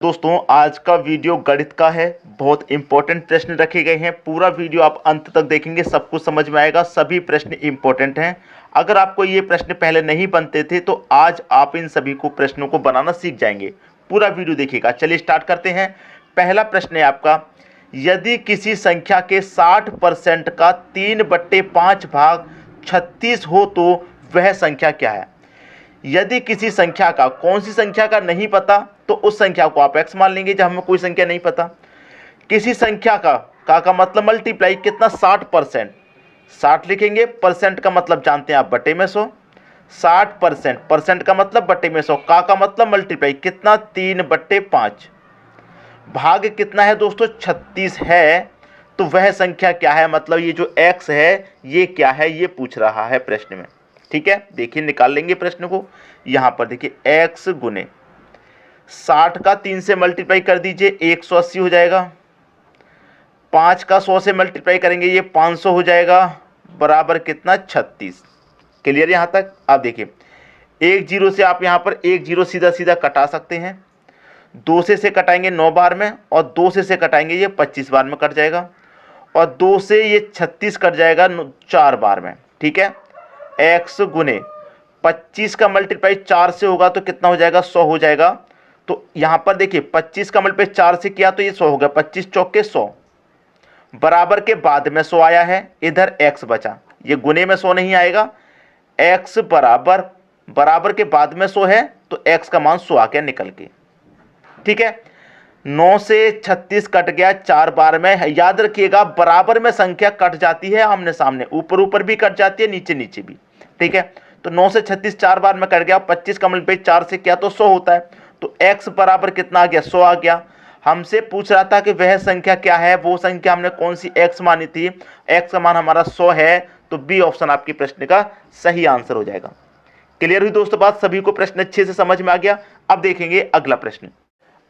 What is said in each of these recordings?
दोस्तों आज का वीडियो गणित का है। बहुत इंपॉर्टेंट प्रश्न रखे गए हैं। पूरा वीडियो आप अंत तक देखेंगे, सब कुछ समझ में आएगा। सभी प्रश्न इंपॉर्टेंट हैं। अगर आपको ये प्रश्न पहले नहीं बनते थे तो आज आप इन सभी को प्रश्नों को बनाना सीख जाएंगे। पूरा वीडियो देखिएगा। चलिए स्टार्ट करते हैं। पहला प्रश्न है आपका, यदि किसी संख्या के 60% का 3/5 भाग 36 हो तो वह संख्या क्या है। यदि किसी संख्या का, कौन सी संख्या का नहीं पता तो उस संख्या को आप x मान लेंगे जब हमें कोई संख्या नहीं पता। किसी संख्या का मतलब मल्टीप्लाई कितना, 60%, 60 लिखेंगे। परसेंट का मतलब जानते हैं आप, बटे में 100। 60%, परसेंट का मतलब बटे में 100, का मतलब मल्टीप्लाई कितना, 3/5। भाग कितना है दोस्तों, 36 है। तो वह संख्या क्या है, मतलब ये जो x है ये क्या है, ये पूछ रहा है प्रश्न में। ठीक है, देखिए निकाल लेंगे प्रश्न को। यहां पर देखिए x गुने 60 का 3 से मल्टीप्लाई कर दीजिए, 180 हो जाएगा। 5 का 100 से मल्टीप्लाई करेंगे, ये 500 हो जाएगा, बराबर कितना, 36। क्लियर यहां तक। आप देखिए 1 0 से आप यहां पर 1 0 सीधा सीधा कटा सकते हैं। 2 से कटाएंगे 9 बार में, और 2 से कटाएंगे ये 25 बार में कट जाएगा, और 2 से ये 36 कट जाएगा 4 बार में। ठीक है, x गुने 25 का मल्टीप्लाई 4 से होगा तो कितना हो जाएगा, 100 हो जाएगा। तो यहां पर देखिए 25 का मल्टीप्लाई 4 से किया तो ये 100 हो गया, 25 चौके 100, बराबर के बाद में 100 आया है, इधर x बचा। ये गुने में 100 नहीं आएगा, x बराबर के बाद में 100 है तो x का मान 100 आ गया निकल के। ठीक है, 9 से 36 कट गया 4 बार में। याद रखिएगा बराबर में संख्या कट जाती है आमने सामने, ऊपर ऊपर भी कट जाती है, नीचे नीचे भी। ठीक है, तो 9 से 36 4 बार में कट गया। 25 का मल्टीप्लाई 4 से किया तो 100 होता है, तो x बराबर कितना आ गया, 100 आ गया। हमसे पूछ रहा था कि वह संख्या क्या है, वो संख्या हमने कौन सी x मानी थी, x का मान हमारा 100 है, तो बी ऑप्शन आपके प्रश्न का सही आंसर हो जाएगा। क्लियर हुई दोस्तों बात, सभी को प्रश्न अच्छे से समझ में आ गया। अब देखेंगे अगला प्रश्न।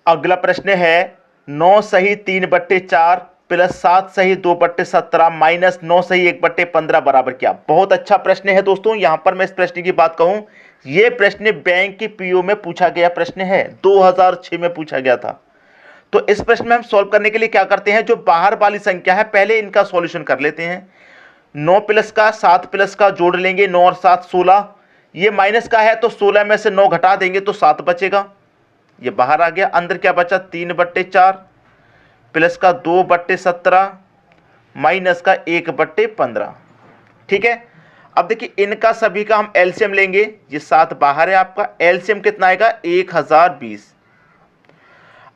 अगला प्रश्न है 9 सही 3/4 प्लस 7 सही 2/17 माइनस 9 सही 1/15 बराबर क्या। बहुत अच्छा प्रश्न है दोस्तों। यहां पर मैं इस प्रश्न की बात कहूं, यह प्रश्न बैंक की पीओ में पूछा गया प्रश्न है, 2006 में पूछा गया था। तो इस प्रश्न में हम सॉल्व करने के लिए क्या करते हैं, जो बाहर वाली संख्या है पहले इनका सॉल्यूशन कर लेते हैं। 9 प्लस का 7 प्लस का जोड़ लेंगे, 9 और 7 16। ये माइनस का है तो 16 में से 9 घटा देंगे तो 7 बचेगा, ये बाहर आ गया। अंदर क्या बचा, 3/4 प्लस का 2/17 माइनस का 1/15। ठीक है, अब देखिए इनका सभी का हम एलसीएम लेंगे। ये 7 बाहर है, आपका एलसीएम कितना आएगा, 1020।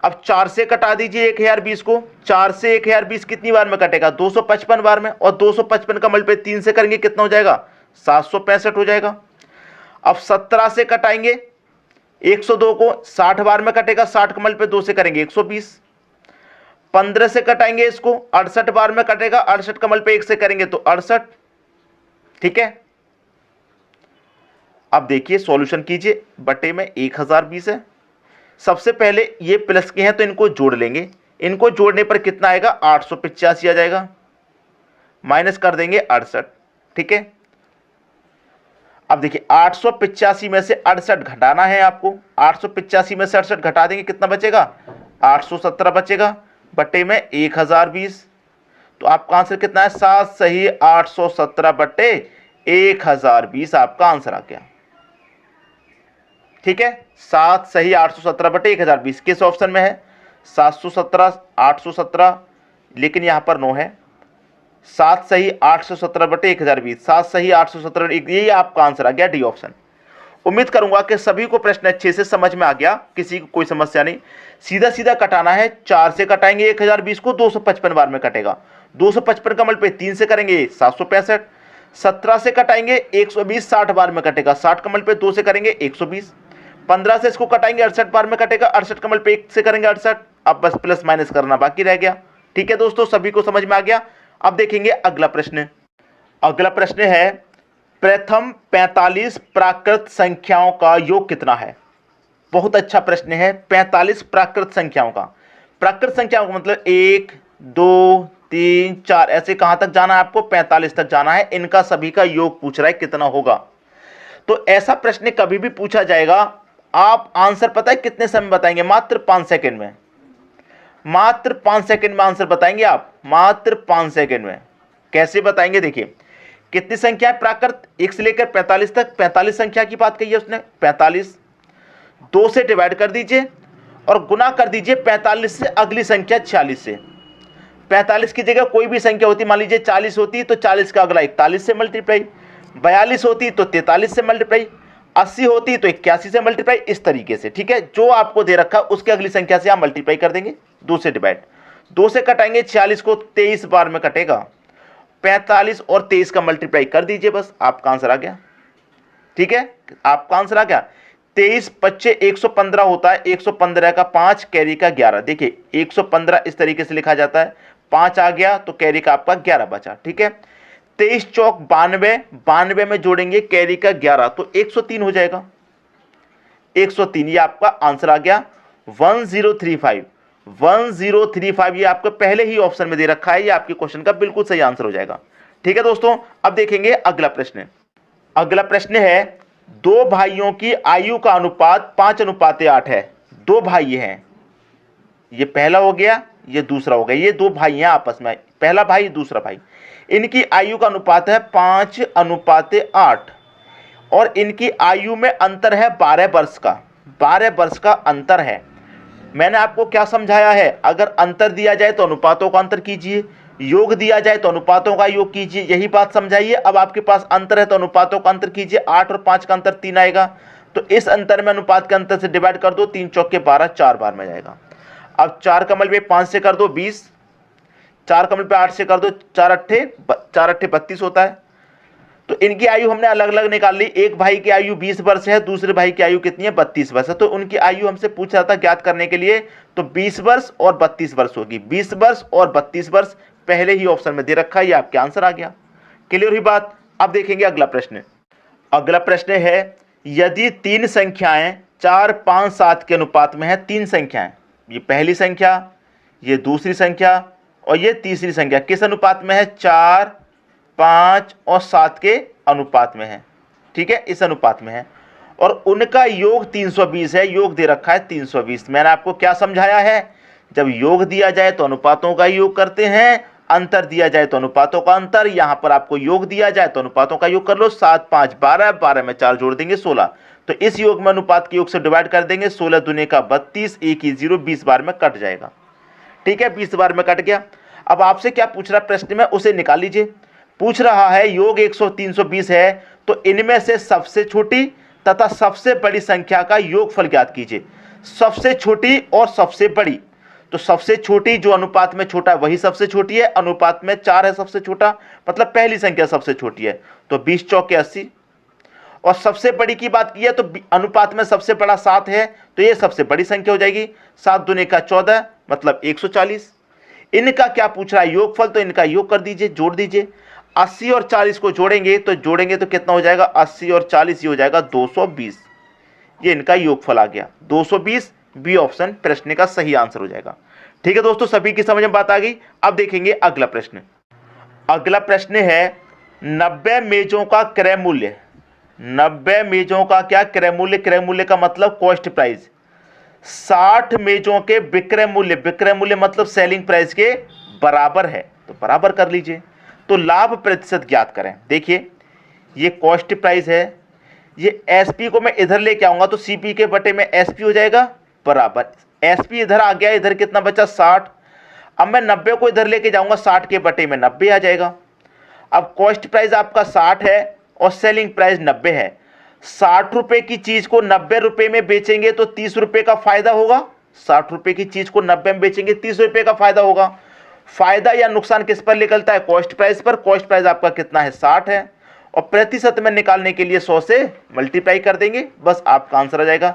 अब 4 से कटा दीजिए 1020 को। 4 से 1020 कितनी बार में कटेगा, 255 बार में, और 255 का मल्टीप्लाई 3 से करेंगे कितना हो जाएगा, 765 हो जाएगा। अब 17 से कटाएंगे 102 को, 60 बार में कटेगा, 60 का मल्टीप्लाई 2 से करेंगे 120। 15 से कटाएंगे इसको, 68 बार में कटेगा, 68 का मल्टीप्लाई 1 से करेंगे तो 68। ठीक है, अब देखिए सॉल्यूशन कीजिए, बटे में 1020 है। सबसे पहले ये प्लस के हैं तो इनको जोड़ लेंगे, इनको जोड़ने पर कितना आएगा, 885 आ जाएगा, माइनस कर देंगे 68। ठीक है, अब देखिए 885 में से 68 घटाना है आपको। 885 में से 68 घटा देंगे, कितना बचेगा, 817 बचेगा, बटे में 1020। तो आपका आंसर कितना है, 7 सही 817 बटे 1020 आपका आंसर आ गया। ठीक है, 7 सही 817 बटे 1020 किस ऑप्शन में है, 717 817, लेकिन यहां पर 9 है। 7 सही 817 बटे 1020, 7 सही 817, यही आपका आंसर आ गया, डी ऑप्शन। उम्मीद करूंगा कि सभी को प्रश्न अच्छे से समझ में आ गया, किसी को कोई समस्या नहीं। सीधा सीधा कटाना है, 4 से कटाएंगे 1020 को, 255 बार में कटेगा, 255 का मल्टीप्लाई 3 से करेंगे 765। 17 से कटाएंगे 120, 60 बार में कटेगा, 60 का मल्टीप्लाई 2 से करेंगे 120। 15 से इसको कटाएंगे 68 बार में कटेगा, 68 का मल्टीप्लाई 1 से करेंगे 68। अब बस प्लस माइनस करना बाकी रह गया। ठीक है दोस्तों, सभी को समझ में आ गया। अब देखेंगे अगला प्रश्न। अगला प्रश्न है, प्रथम 45 प्राकृत संख्याओं का योग कितना है। बहुत अच्छा प्रश्न है। 45 प्राकृत संख्याओं का, प्राकृत संख्याओं का मतलब 1 2 3 4, ऐसे कहां तक जाना है आपको, 45 तक जाना है। इनका सभी का योग पूछ रहा है कितना होगा। तो ऐसा प्रश्न कभी भी पूछा जाएगा आप आंसर पता है कितने समय बताएंगे? मात्र 5 सेकंड में, मात्र 5 सेकंड में आंसर बताएंगे आप, मात्र 5 सेकंड में। कैसे बताएंगे? देखिए कितनी संख्या है प्राकृत 1 से लेकर 45 तक, 45 संख्या की बात कही है उसने। 45 2 से डिवाइड कर दीजिए और गुना कर दीजिए 45 से अगली संख्या 46 से। 45 की जगह कोई भी संख्या होती, मान लीजिए 40 होती तो 40 का अगला 41 से मल्टीप्लाई, 42 होती तो 43 से मल्टीप्लाई, 80 होती तो 81 से मल्टीप्लाई, इस तरीके से। ठीक है, जो आपको दे रखा उसके अगली संख्या से आप मल्टीप्लाई कर देंगे, 2 से डिवाइड, 2 से कटाएंगे 46 को 23 बार में कटेगा, 45 और 23 का मल्टीप्लाई कर दीजिए, बस आपका आंसर आ गया। ठीक है, आपका आंसर आ गया। 23 25 115 होता है, 115 का 5 कैरी का 11। देखिए 115 इस तरीके से लिखा जाता है, 5 आ गया तो कैरी का आपका 11 बचा। ठीक है, 23 चौक 92, 92 में जोड़ेंगे कैरी का 11 तो 103 हो जाएगा, 103। ये आपका आंसर आ गया 1035, 1035। ये आपको पहले ही ऑप्शन में दे रखा है, ये आपके क्वेश्चन का बिल्कुल सही आंसर हो जाएगा। ठीक है दोस्तों, अब देखेंगे अगला प्रश्न। अगला प्रश्न है, दो भाइयों की आयु का अनुपात 5:8 है। दो भाई हैं, ये पहला हो गया, ये दूसरा हो गया। ये दो भाई हैं आपस में, पहला भाई दूसरा भाई, इनकी आयु का अनुपात है 5:8 और इनकी आयु में अंतर है 12 वर्ष का, 12 वर्ष का अंतर है। मैंने आपको क्या समझाया है? अगर अंतर दिया जाए तो अनुपातों का अंतर कीजिए, योग दिया जाए तो अनुपातों का योग कीजिए, यही बात समझाइए। अब आपके पास अंतर है तो अनुपातों का अंतर कीजिए, 8 और 5 का अंतर 3 आएगा, तो इस अंतर में अनुपात के अंतर से डिवाइड कर दो, 3 चौके 12, 4 बार में जाएगा। अब 4 का मल्टीप्लाई 5 से कर दो 20, 4 का मल्टीप्लाई 8 से कर दो, 4 अट्ठे 32 होता है। तो इनकी आयु हमने अलग अलग निकाल ली, एक भाई की आयु 20 वर्ष है, दूसरे भाई की आयु कितनी है? 32 वर्ष है। तो उनकी आयु हमसे पूछ रहा था ज्ञात करने के लिए, तो 20 वर्ष और 32 वर्ष होगी, 20 वर्ष और 32 वर्ष पहले ही ऑप्शन में दे रखा है, ये आपके आंसर आ गया। क्लियर हुई बात? अब देखेंगे अगला प्रश्न। अगला प्रश्न है, यदि 3 संख्याएं 4 5 7 के अनुपात में है, 3 संख्याएं, ये पहली संख्या, ये दूसरी संख्या और ये तीसरी संख्या किस अनुपात में है? 4 5 और 7 के अनुपात में है। ठीक है, इस अनुपात में है और उनका योग 320 है, योग दे रखा है 320। मैंने आपको क्या समझाया है? जब योग दिया जाए तो अनुपातों का योग करते हैं, अंतर दिया जाए तो अनुपातों का अंतर। यहां पर आपको योग दिया जाए तो अनुपातों का योग कर लो, 7 5 12, 12 में 4 जोड़ देंगे 16, तो इस योग में अनुपात के योग से डिवाइड कर देंगे, 16 दूने का 32, 1 ही 0, 20 बार में कट जाएगा। ठीक है, 20 बार में कट गया। अब आपसे क्या पूछ रहा है प्रश्न में, उसे निकाल लीजिए। पूछ रहा है योग 320 है, तो इनमें से सबसे छोटी तथा सबसे बड़ी संख्या का योगफल ज्ञात कीजिए। सबसे छोटी और सबसे बड़ी, तो सबसे छोटी जो अनुपात में छोटा है वही सबसे छोटी है, अनुपात में 4 है सबसे छोटा, मतलब पहली संख्या सबसे छोटी है, तो 20 चौके 80। और सबसे बड़ी की बात की है तो अनुपात में सबसे बड़ा 7 है, तो ये सबसे बड़ी संख्या हो जाएगी, 7 दूने का 14, मतलब 140। इनका क्या पूछ रहा है? योगफल, तो इनका योग कर दीजिए, जोड़ दीजिए। 80 और 40 को जोड़ेंगे तो कितना हो जाएगा? 80 और 40 ये हो जाएगा 220। ये इनका योगफल आ गया 220, बी ऑप्शन प्रश्न का सही आंसर हो जाएगा। ठीक है दोस्तों, सभी की समझ में बात आ गई। अब देखेंगे अगला प्रश्न। अगला प्रश्न है, 90 मेजों का क्रय मूल्य, 90 मेजों का क्या क्रय मूल्य? क्रय मूल्य का मतलब कॉस्ट प्राइस। 60 मेजों के विक्रय मूल्य, विक्रय मूल्य मतलब सेलिंग प्राइस के बराबर है, तो बराबर कर लीजिए। तो लाभ प्रतिशत ज्ञात करें। देखिए ये कॉस्ट प्राइस है, ये एसपी को मैं इधर लेके आऊंगा तो सीपी के बटे में एसपी हो जाएगा बराबर, एसपी इधर आ गया, इधर कितना बचा? 60। अब मैं 90 को इधर लेके जाऊंगा, 60 के बटे में 90 आ जाएगा। अब कॉस्ट प्राइस आपका 60 है और सेलिंग प्राइस 90 है। 60 रुपए की चीज को 90 रुपए में बेचेंगे तो 30 रुपए का फायदा होगा। 60 रुपए की चीज को 90 में बेचेंगे, 30 रुपए का फायदा होगा। फायदा या नुकसान किस पर निकलता है? कॉस्ट प्राइस पर। कॉस्ट प्राइस आपका कितना है? 60 है, और प्रतिशत में निकालने के लिए 100 से मल्टीप्लाई कर देंगे, बस आपका आंसर आ जाएगा।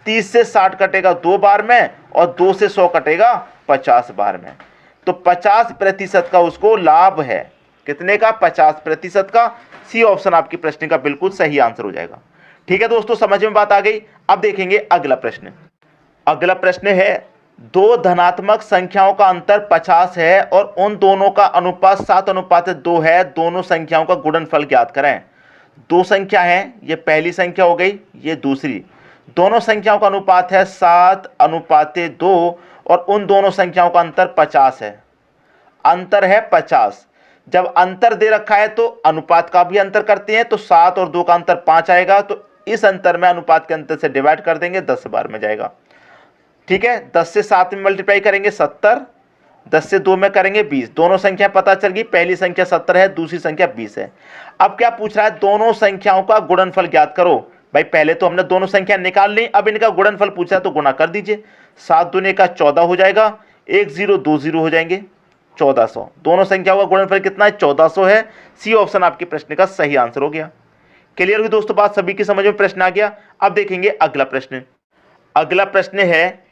30 से 60 कटेगा 2 बार में और 2 से 100 कटेगा 50 बार में, तो 50% का उसको लाभ है। कितने का? 50% का। सी ऑप्शन आपकी प्रश्न का बिल्कुल सही आंसर हो जाएगा। ठीक है दोस्तों, समझ में बात आ गई। अब देखेंगे अगला प्रश्न। अगला प्रश्न है, दो धनात्मक संख्याओं का अंतर 50 है और उन दोनों का अनुपात 7:2 है, दोनों संख्याओं का गुणनफल ज्ञात करें। दो संख्या है, ये पहली संख्या हो गई, ये दूसरी। दोनों संख्याओं का अनुपात है 7:2 और उन दोनों संख्याओं का अंतर 50 है। अंतर है 50। जब अंतर दे रखा है तो अनुपात का भी अंतर करते हैं, तो 7 और 2 का अंतर 5 आएगा, तो इस अंतर में अनुपात के अंतर से डिवाइड कर देंगे, 10 बार में जाएगा। ठीक है, 10 से 7 में मल्टीप्लाई करेंगे 70, 10 से 2 में करेंगे 20। दोनों संख्या पता चल गई, पहली संख्या 70 है, दूसरी संख्या 20 है। अब क्या पूछ रहा है, दोनों संख्याओं का गुणनफल ज्ञात करो। भाई पहले तो हमने दोनों संख्या निकाल ली, अब इनका गुणनफल पूछा है तो गुणा कर दीजिए। 7 दूनी का 14 हो जाएगा, 1 0 2 0 हो जाएंगे, 1400। दोनों संख्याओं का गुणनफल कितना है, 1400 है। सी ऑप्शन आपके प्रश्न का सही आंसर हो गया। क्लियर हुई दोस्तों बात, सभी की समझ में प्रश्न आ गया। अब देखेंगे अगला प्रश्न। अगला प्रश्न है,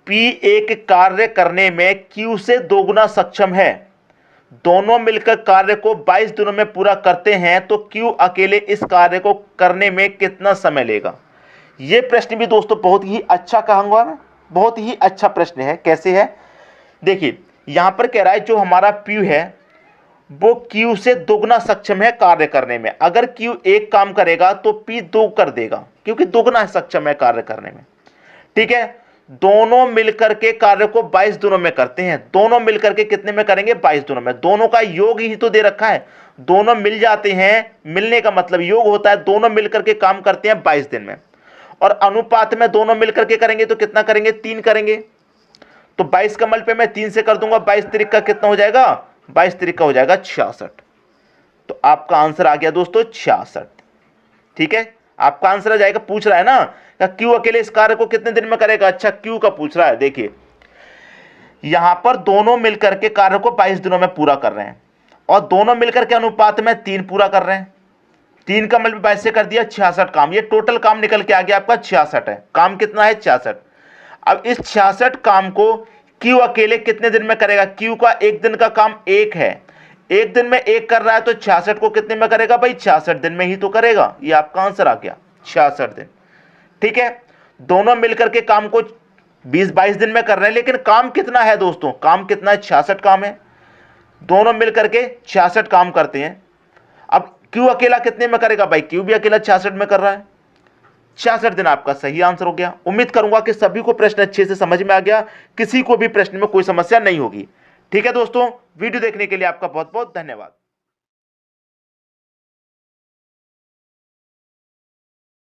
P एक कार्य करने में Q से दोगुना सक्षम है, दोनों मिलकर कार्य को 22 दिनों में पूरा करते हैं, तो Q अकेले इस कार्य को करने में कितना समय लेगा। यह प्रश्न भी दोस्तों बहुत ही अच्छा कहूंगा, बहुत ही अच्छा प्रश्न है। कैसे है, देखिए यहां पर कह रहा है जो हमारा P है वो Q से दोगुना सक्षम है कार्य करने में। अगर Q एक काम करेगा तो P 2 कर देगा, क्योंकि दोगुना सक्षम है कार्य करने में। ठीक है, दोनों मिलकर के कार्य को 22 दिनों में करते हैं। दोनों मिलकर के कितने में करेंगे, 22 दिनों में। दोनों का योग ही तो दे रखा है, दोनों मिल जाते हैं, मिलने का मतलब योग होता है, दोनों मिलकर के काम करते हैं 22 दिन में। और अनुपात में दोनों मिलकर के करेंगे तो कितना करेंगे, 3 करेंगे। तो 22 का मल्टीप्लाई मैं 3 से कर दूंगा, 22 तिरिक का कितना हो जाएगा, 22 तिरिक का हो जाएगा 66। तो आपका आंसर आ गया दोस्तों 66। ठीक है, आपका आंसर आ जाएगा। पूछ रहा है ना Q अकेले इस कार्य को कितने दिन में करेगा। अच्छा, Q का पूछ रहा है। देखिए यहां पर दोनों मिलकर के कार्य को 22 दिनों में पूरा कर रहे हैं और दोनों मिलकर के अनुपात में 3 पूरा कर रहे हैं। 3 का मल्टीप्लाई 22 से कर दिया, 66 काम। ये टोटल काम निकल के आ गया आपका 66 है। काम कितना है, 66। अब इस 66 काम को Q अकेले कितने दिन में करेगा। Q का एक दिन का काम 1 है, एक दिन में 1 कर रहा है, तो 66 को कितने में करेगा भाई, 66 दिन में ही तो करेगा। ये आपका आंसर आ गया 66 दिन। ठीक है, दोनों मिलकर के काम को 20-22 दिन में कर रहे हैं, लेकिन काम कितना है दोस्तों, काम कितना है, 66 काम है। दोनों मिलकर के 66 काम करते हैं। अब Q अकेला कितने में करेगा भाई, Q भी अकेला 66 में कर रहा है। 66 दिन आपका सही आंसर हो गया। उम्मीद करूंगा कि सभी को प्रश्न अच्छे से समझ में आ गया, किसी को भी प्रश्न में कोई समस्या नहीं होगी। ठीक है दोस्तों, वीडियो देखने के लिए आपका बहुत बहुत धन्यवाद।